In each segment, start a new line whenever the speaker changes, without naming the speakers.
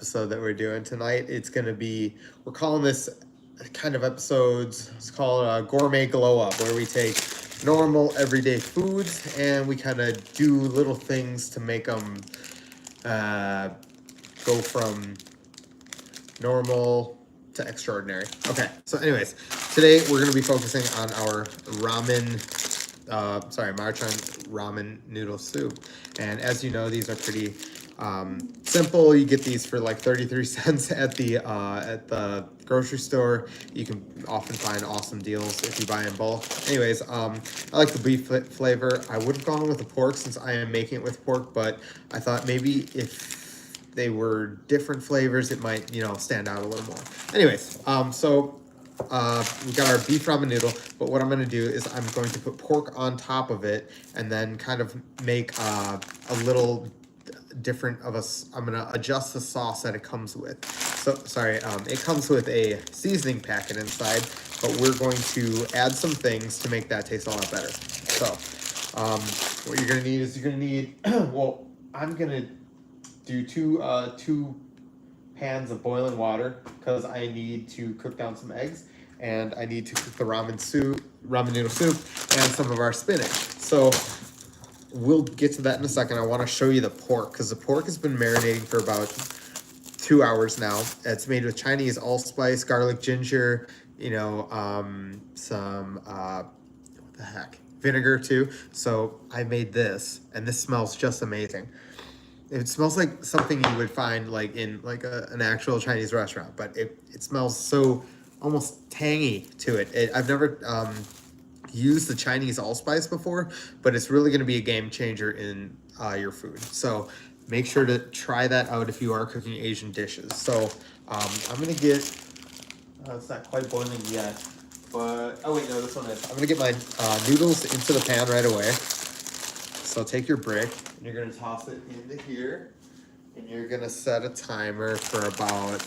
episode that we're doing tonight. We're calling this kind of episodes, it's called Gourmet Glow Up, where we take normal everyday foods and we kind of do little things to make them go from normal to extraordinary. Okay, so anyways, today we're going to be focusing on our Marchand ramen noodle soup. And as you know, these are pretty simple. You get these for like 33 cents at the grocery store. You can often find awesome deals if you buy in bulk. Anyways, I like the beef flavor. I would have gone with the pork since I am making it with pork, but I thought maybe if they were different flavors, it might, stand out a little more. Anyways, we got our beef ramen noodle, but what I'm going to do is I'm going to put pork on top of it and then kind of make a little different of I'm going to adjust the sauce that it comes with. So, sorry, it comes with a seasoning packet inside, but we're going to add some things to make that taste a lot better. So, what you're going to need is well, I'm going to do two pans of boiling water because I need to cook down some eggs and I need to cook the ramen noodle soup and some of our spinach. So we'll get to that in a second. I want to show you the pork because the pork has been marinating for about 2 hours now. It's made with Chinese allspice, garlic, ginger, some vinegar too. So I made this and this smells just amazing. It smells like something you would find like in like an actual Chinese restaurant, but it smells so almost tangy to it. I've never used the Chinese allspice before, but it's really going to be a game changer in your food. So make sure to try that out if you are cooking Asian dishes. So I'm going to get, it's not quite boiling yet, but, oh wait, no, this one is. I'm going to get my noodles into the pan right away. So take your brick and you're going to toss it into here and you're going to set a timer for about,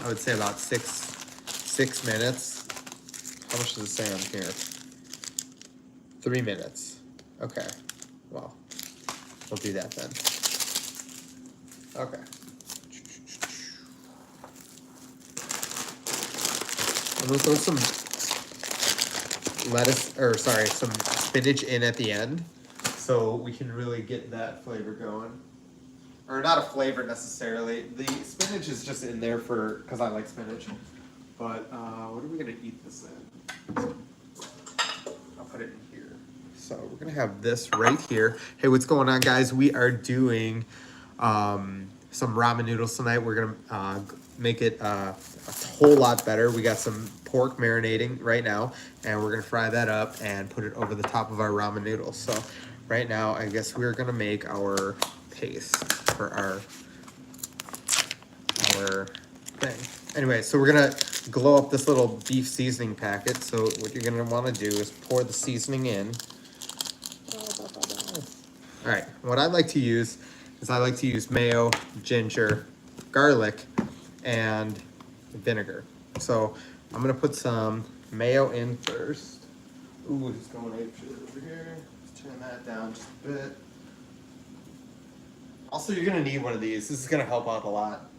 I would say about six minutes. How much does it say on here? 3 minutes. Okay. Well, we'll do that then. Okay. I'm going to throw some some spinach in at the end, so we can really get that flavor going. Or not a flavor necessarily. The spinach is just in there because I like spinach. But what are we going to eat this in? I'll put it in here. So we're going to have this right here. Hey, what's going on, guys? We are doing some ramen noodles tonight. We're going to make it a whole lot better. We got some pork marinating right now, and we're going to fry that up and put it over the top of our ramen noodles. So right now, I guess we're going to make our paste for our thing. Anyway, so we're going to glow up this little beef seasoning packet. So what you're going to want to do is pour the seasoning in. All right, what I like to use is mayo, ginger, garlic, and vinegar. So I'm going to put some mayo in first. Ooh, it's going apeshit over here. Let's turn that down just a bit. Also, you're going to need one of these. This is going to help out a lot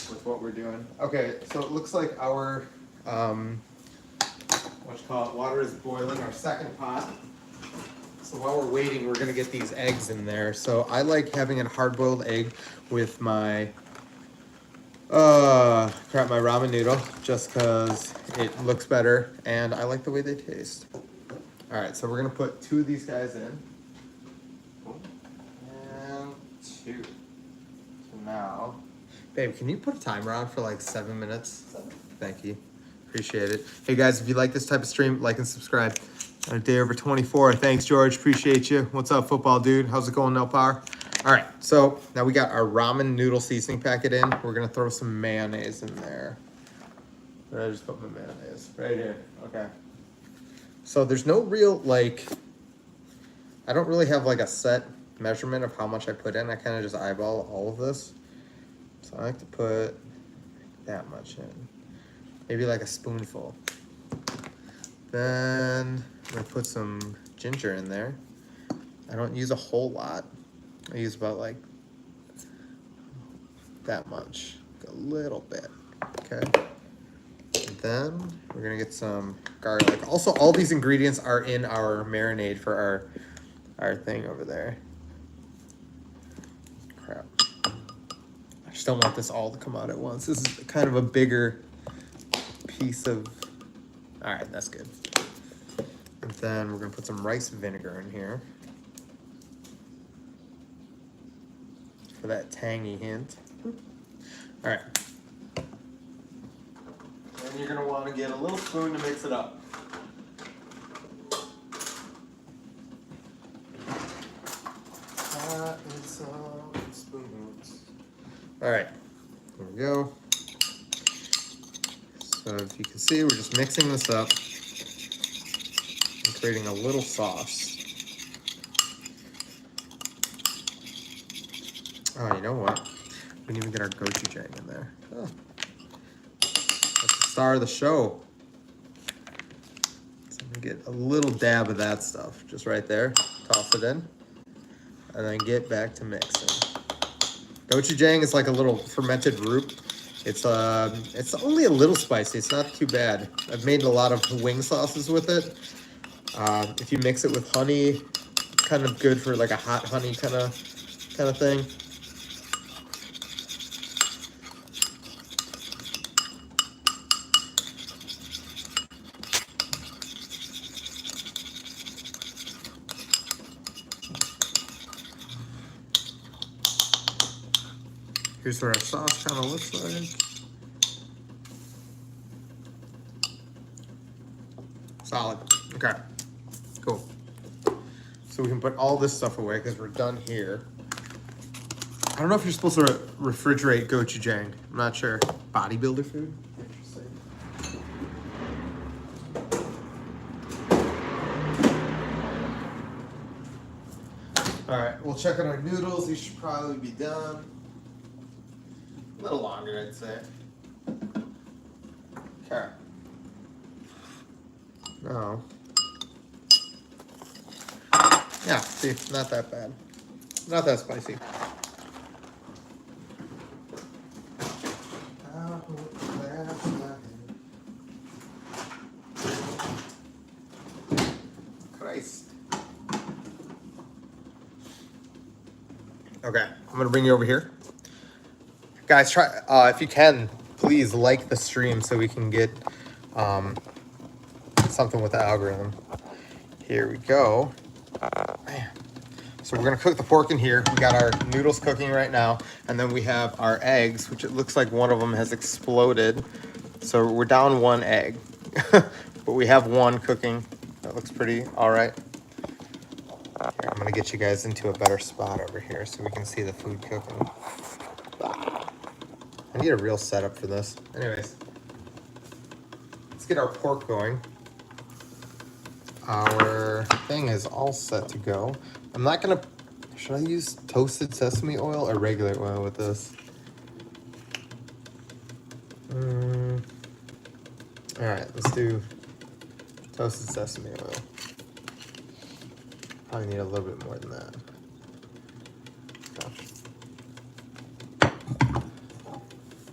with what we're doing. Okay, so it looks like our water is boiling, our second pot. So while we're waiting, we're gonna get these eggs in there. So I like having a hard-boiled egg with my my ramen noodle, just because it looks better and I like the way they taste. All right, so we're gonna put 2 of these guys in. And 2. So now, babe, can you put a timer on for like 7 minutes? Thank you. Appreciate it. Hey guys, if you like this type of stream, like and subscribe. On a day over 24. Thanks, George. Appreciate you. What's up, football dude? How's it going, Par? All right, so now we got our ramen noodle seasoning packet in. We're gonna throw some mayonnaise in there. Where did I just put my mayonnaise? Right here. Okay. So there's no real I don't really have like a set measurement of how much I put in. I kind of just eyeball all of this. So I like to put that much in. Maybe like a spoonful. Then I'm gonna put some ginger in there. I don't use a whole lot. I use about like that much, a little bit, okay? And then we're gonna get some garlic. Also, all these ingredients are in our marinade for our thing over there. Crap. I just don't want this all to come out at once. This is kind of a bigger piece of, all right, that's good. And then we're gonna put some rice vinegar in here for that tangy hint. All right. And you're gonna wanna get a little spoon to mix it up. Some spoons. All right, here we go. So if you can see, we're just mixing this up and creating a little sauce. Oh, you know what? We didn't even get our gochujang in there. Oh. That's the star of the show. So I'm gonna get a little dab of that stuff just right there. Toss it in. And then get back to mixing. Gochujang is like a little fermented root. It's only a little spicy. It's not too bad. I've made a lot of wing sauces with it. If you mix it with honey, it's kind of good for like a hot honey kind of thing. Here's what our sauce kind of looks like. Solid. Okay. Cool. So we can put all this stuff away because we're done here. I don't know if you're supposed to refrigerate gochujang. I'm not sure. Bodybuilder food? Interesting. All right, we'll check on our noodles. These should probably be done. A little longer, I'd say. Okay. No. Yeah, see, not that bad. Not that spicy. Christ. Okay, I'm gonna bring you over here. Guys, try if you can, please like the stream so we can get something with the algorithm. Here we go. Man. So we're gonna cook the pork in here. We got our noodles cooking right now, and then we have our eggs, which it looks like one of them has exploded. So we're down one egg, but we have one cooking. That looks pretty all right. Here, I'm gonna get you guys into a better spot over here so we can see the food cooking. I need a real setup for this. Anyways, let's get our pork going. Our thing is all set to go. I'm not gonna, should I use toasted sesame oil or regular oil with this? All right, let's do toasted sesame oil. Probably need a little bit more than that.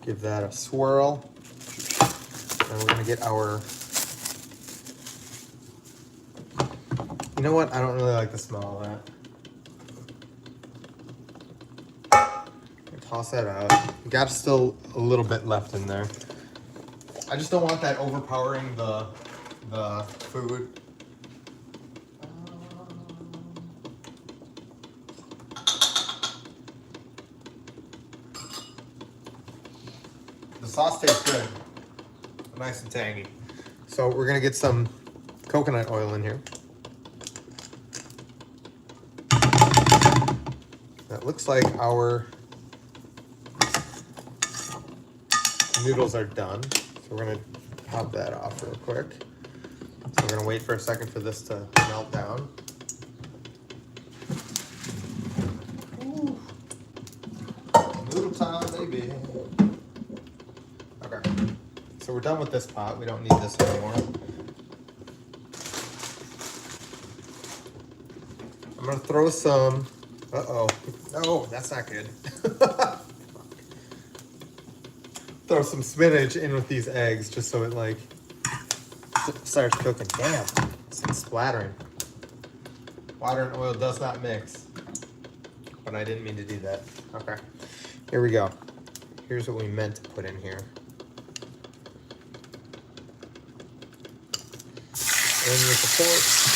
Give that a swirl. And we're gonna get our, you know what? I don't really like the smell of that. Toss that out. We got still a little bit left in there. I just don't want that overpowering the food. The sauce tastes good, nice and tangy. So we're gonna get some coconut oil in here. That looks like our noodles are done. So we're gonna pop that off real quick. So we're gonna wait for a second for this to melt down. Ooh. Noodle time, baby. Okay, so we're done with this pot. We don't need this anymore. I'm gonna throw some, uh-oh. No, that's not good. throw some spinach in with these eggs just so it like starts cooking. Damn, it's like splattering. Water and oil does not mix, but I didn't mean to do that. Okay, here we go. Here's what we meant to put in here. In with the pork.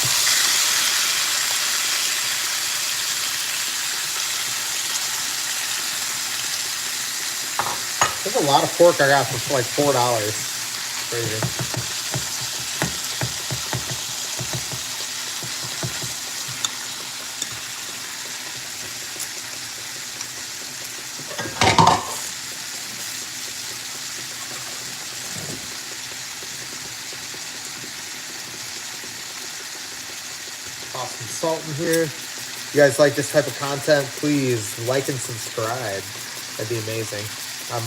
There's a lot of pork I got for like $4. Crazy. Toss some salt in here. If you guys like this type of content, please like and subscribe. That'd be amazing.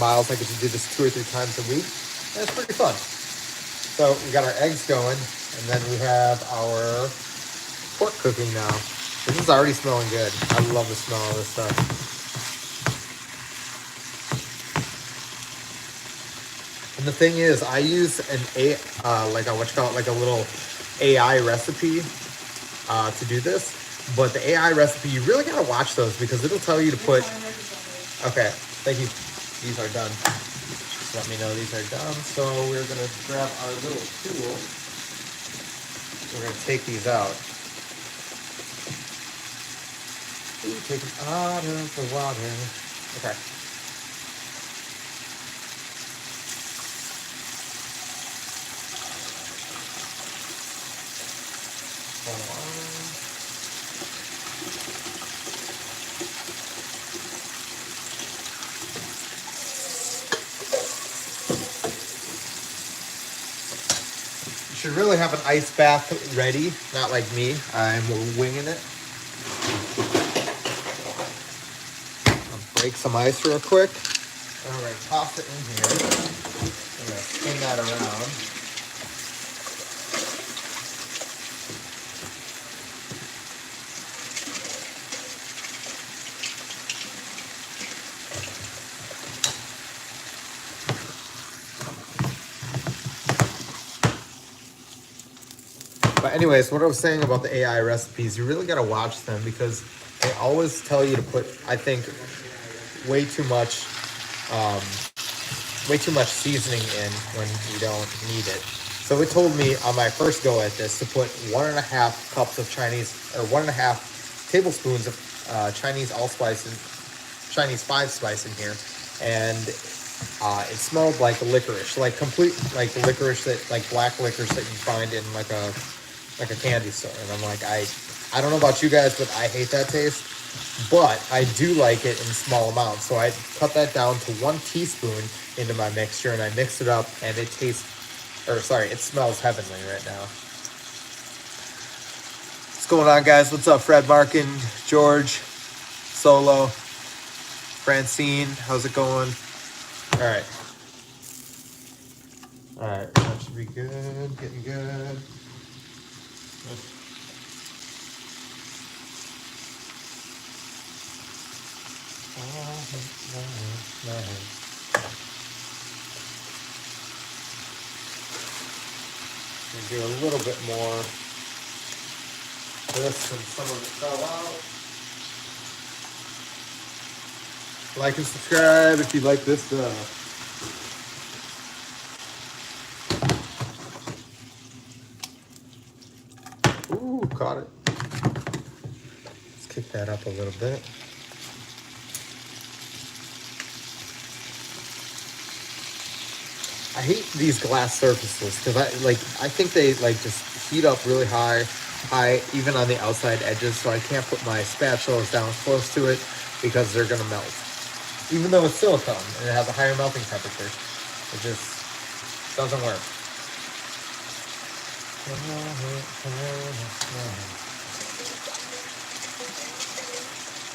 Miles, I get to do this 2 or 3 times a week. And it's pretty fun. So we got our eggs going, and then we have our pork cooking now. This is already smelling good. I love the smell of this stuff. And the thing is, I use an like a little AI recipe to do this. But the AI recipe, you really gotta watch those because it'll tell you to put. Okay, thank you. These are done. Just let me know these are done. So we're gonna grab our little tool. We're gonna take these out. Ooh, take them out of the water. Okay. Should really have an ice bath ready, not like me. I'm winging it. I'll break some ice real quick. And we're gonna toss it in here. We're gonna spin that around. But anyways, what I was saying about the AI recipes, you really got to watch them because they always tell you to put, I think, way too much seasoning in when you don't need it. So it told me on my first go at this to put 1.5 cups of Chinese, or 1.5 tablespoons of Chinese allspice and Chinese 5 spice in here, and it smelled like licorice, like complete like licorice, that like black licorice that you find in like a candy store. And I'm like, I don't know about you guys, but I hate that taste. But I do like it in small amounts. So I cut that down to 1 teaspoon into my mixture, and I mix it up, and it it smells heavenly right now. What's going on, guys? What's up, Fred, Markin, George, Solo, Francine? How's it going? All right. All right, that should be good. Getting good. Do a little bit more of this and some of it fell out. Like and subscribe if you like this stuff. Ooh, caught it. Let's kick that up a little bit. I hate these glass surfaces because I think they like just heat up really high even on the outside edges, so I can't put my spatulas down close to it because they're gonna melt. Even though it's silicone and it has a higher melting temperature, it just doesn't work.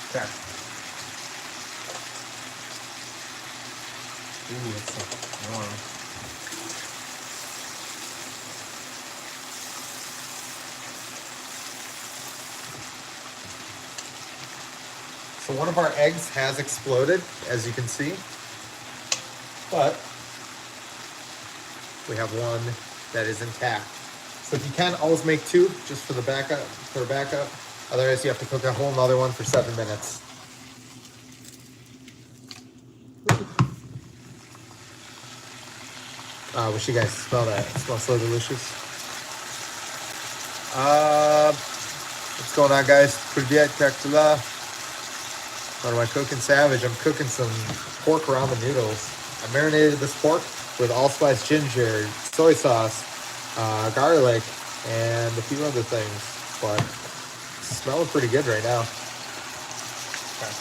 Okay. Ooh, it's warm. So one of our eggs has exploded, as you can see, but we have one that is intact. So if you can, always make two just for the backup, Otherwise, you have to cook a whole nother one for 7 minutes. Wish you guys smell that. It smells so delicious. What's going on, guys? Привет, как дела? What am I cooking? Savage. I'm cooking some pork ramen noodles. I marinated this pork with allspice ginger, soy sauce, garlic, and a few other things. But it's smelling pretty good right now. Okay.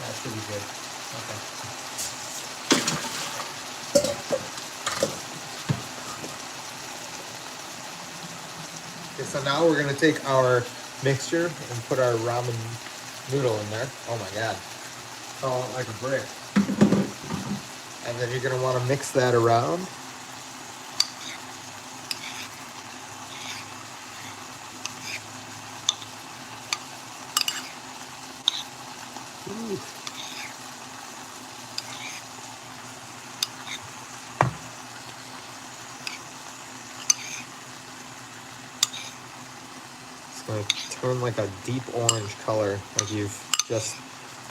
That should be good. Okay. Okay, so now we're gonna take our mixture and put our ramen noodle in there. Oh my god. Oh, like a brick. And then you're gonna wanna mix that around. Ooh. It's gonna turn like a deep orange color, like you've just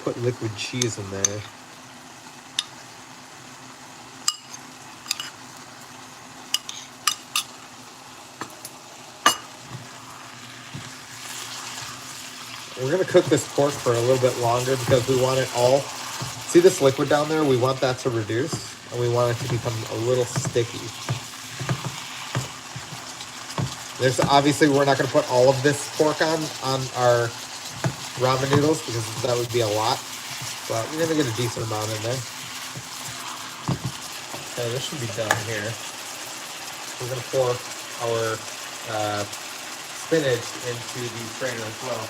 put liquid cheese in there. We're gonna cook this pork for a little bit longer because we want it all. See this liquid down there? We want that to reduce, and we want it to become a little sticky. There's obviously we're not gonna put all of this pork on our ramen noodles because that would be a lot, but we're gonna get a decent amount in there. Okay, this should be done here. We're gonna pour our spinach into the strainer as well.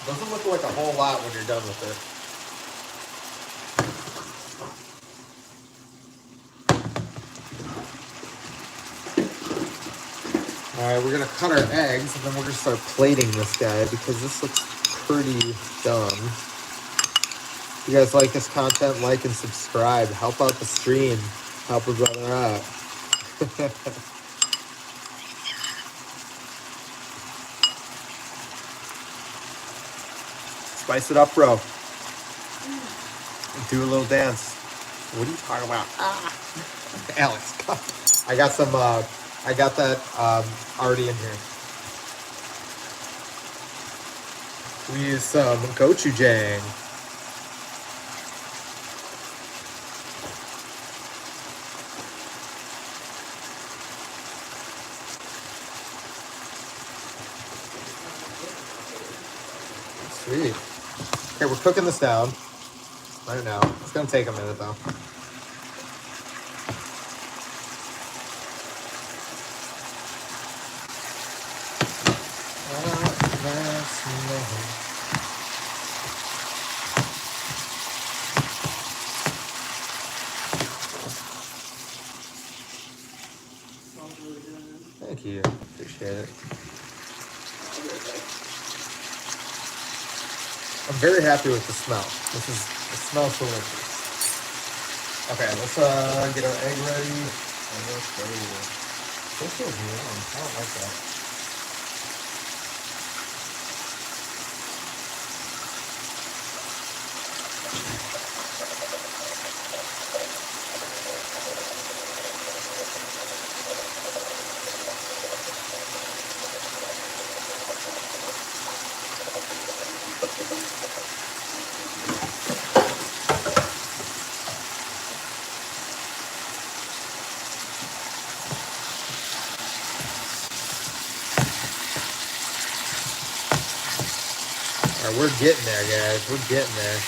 Doesn't look like a whole lot when you're done with it. Alright, we're gonna cut our eggs and then we're gonna start plating this guy because this looks pretty done. If you guys like this content, like and subscribe. Help out the stream. Help a brother out. Spice it up, bro. Do a little dance. What are you talking about? Ah. Alex, I got some, I got that already in here. We use some gochujang. Sweet. Okay, we're cooking this down right now. It's gonna take a minute though. Thank you. Appreciate it. I'm very happy with the smell. It smells delicious. Okay, let's get our egg ready. This feels warm. I don't like that. All right, we're getting there, guys. We're getting there.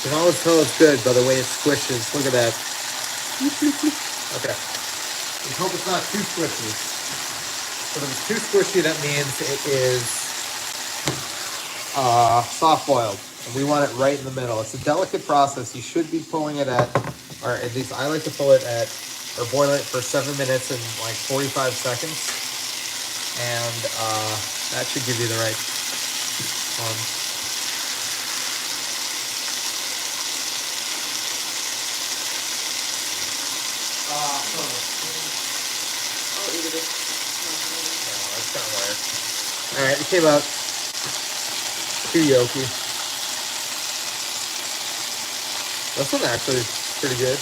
You can always tell it's good by the way it squishes. Look at that. Okay. Let's hope it's not too squishy. But if it's too squishy, that means it is soft boiled. And we want it right in the middle. It's a delicate process. You should be pulling it at, or at least I like to pull it at, or boil it for 7 minutes and like 45 seconds. And that should give you the right
I'll eat it.
that's kind of weird. Alright, it came out too yolky. This one actually is pretty good.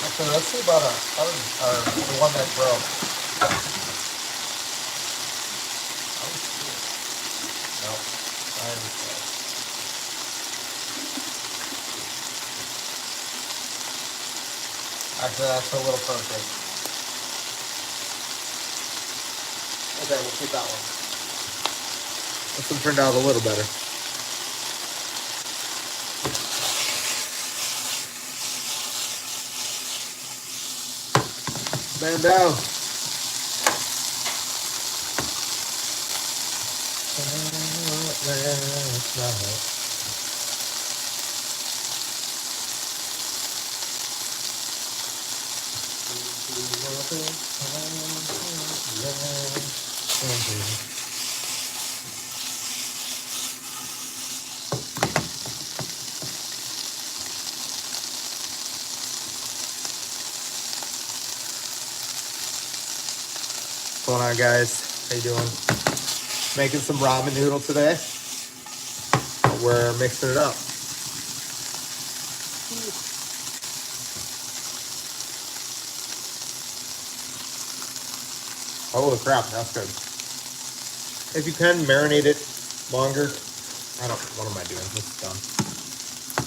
Actually, let's see about the one that broke. Nope. I understand. Actually, that's a little perfect. Okay, we'll keep that one. This one turned out a little better. Man down. What's going on, guys? How you doing? Making some ramen noodle today. We're mixing it up. Holy crap, that's good. If you can marinate it longer, what am I doing? This is done.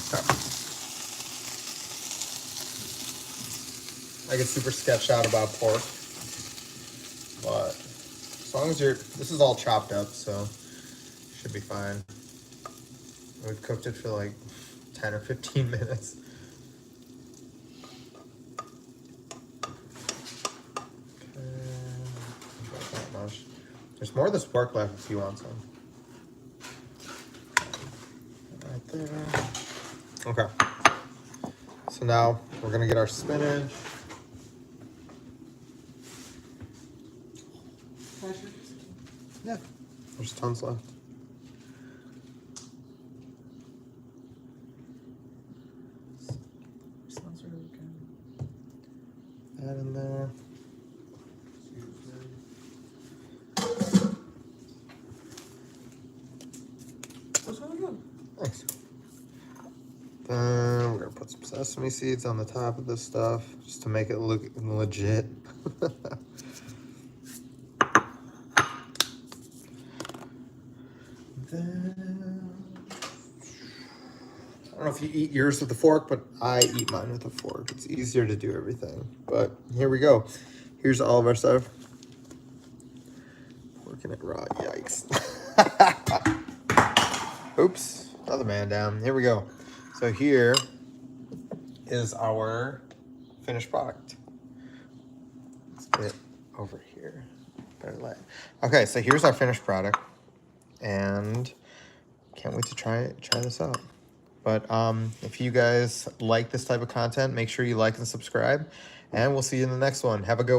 Okay. I get super sketched out about pork, but as long as this is all chopped up, so should be fine. We've cooked it for like 10 or 15 minutes. There's more of this pork left if you want some. Right there. Okay. So now we're gonna get our spinach. Yeah, there's tons left.
Sounds really good.
That in there. Thanks. Then we're gonna put some sesame seeds on the top of this stuff just to make it look legit. Then I don't know if you eat yours with a fork, but I eat mine with a fork. It's easier to do everything. But here we go. Here's all of our stuff. Working it raw. Yikes. Oops. Another man down. Here we go. So here is our finished product. Let's get it over here. Better light. Okay, so here's our finished product. And can't wait to try this out. But if you guys like this type of content, make sure you like and subscribe. And we'll see you in the next one. Have a good one.